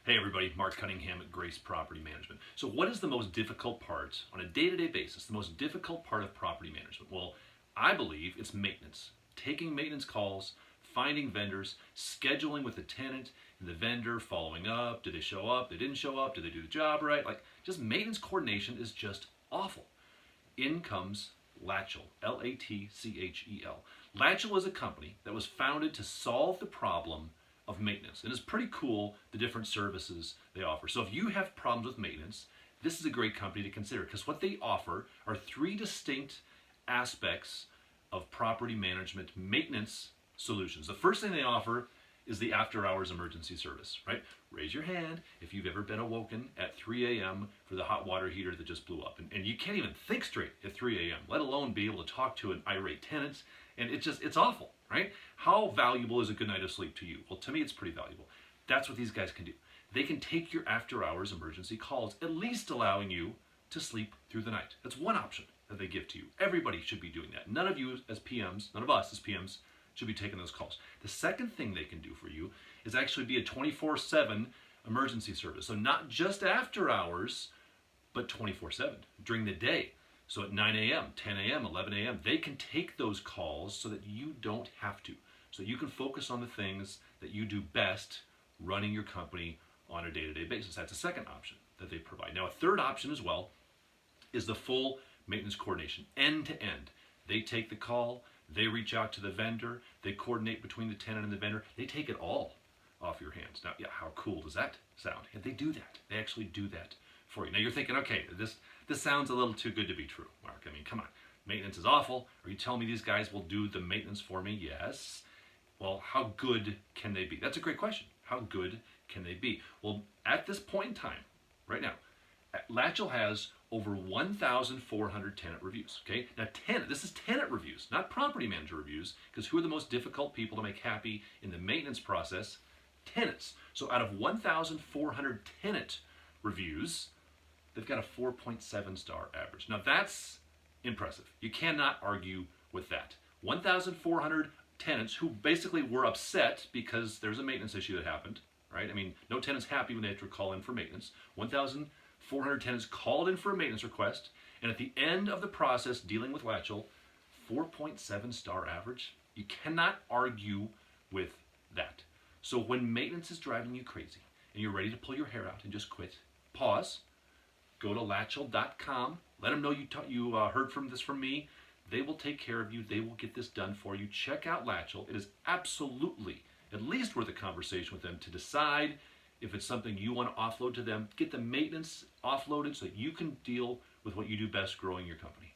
Hey everybody, Marc Cunningham at Grace Property Management. So what is the most difficult part on a day-to-day basis, the most difficult part of property management? Well, I believe it's maintenance. Taking maintenance calls, finding vendors, scheduling with the tenant and the vendor, following up. Did they show up? They didn't show up? Did they do the job right? Just maintenance coordination is just awful. In comes Latchel, L-A-T-C-H-E-L. Latchel is a company that was founded to solve the problem of maintenance. And it's pretty cool the different services they offer. So if you have problems with maintenance, this is a great company to consider because what they offer are three distinct aspects of property management maintenance solutions. The first thing they offer is the after-hours emergency service, right? Raise your hand if you've ever been awoken at 3 a.m. for the hot water heater that just blew up. And you can't even think straight at 3 a.m., let alone be able to talk to an irate tenant. And it's awful, right? How valuable is a good night of sleep to you? Well, to me, it's pretty valuable. That's what these guys can do. They can take your after-hours emergency calls, at least allowing you to sleep through the night. That's one option that they give to you. Everybody should be doing that. None of you as PMs, none of us as PMs, should be taking those calls. The second thing they can do for you is actually be a 24/7 emergency service. So not just after hours, but 24/7 during the day. So at 9 a.m., 10 a.m., 11 a.m., they can take those calls so that you don't have to. So you can focus on the things that you do best running your company on a day-to-day basis. That's a second option that they provide. Now, a third option as well is the full maintenance coordination, end to end. They take the call, they reach out to the vendor, they coordinate between the tenant and the vendor. They take it all off your hands. Now, yeah, how cool does that sound? And they do that. They actually do that for you. Now you're thinking, okay, this sounds a little too good to be true, Mark. I mean, come on. Maintenance is awful. Are you telling me these guys will do the maintenance for me? Yes. Well, how good can they be? That's a great question. How good can they be? Well, at this point in time, right now, Latchel has over 1,400 tenant reviews. Okay, now this is tenant reviews, not property manager reviews, because who are the most difficult people to make happy in the maintenance process? Tenants. So out of 1,400 tenant reviews, they've got a 4.7 star average. Now that's impressive. You cannot argue with that. 1,400 tenants who basically were upset because there's a maintenance issue that happened, right? I mean, no tenant's happy when they have to call in for maintenance. 1,400 tenants called in for a maintenance request, and at the end of the process dealing with Latchel, 4.7 star average. You cannot argue with that. So when maintenance is driving you crazy and you're ready to pull your hair out and just quit, pause, go to Latchel.com, let them know you heard this from me. They will take care of you. They will get this done for you. Check out Latchel. It is absolutely at least worth a conversation with them to decide if it's something you want to offload to them. Get the maintenance offloaded so that you can deal with what you do best, growing your company.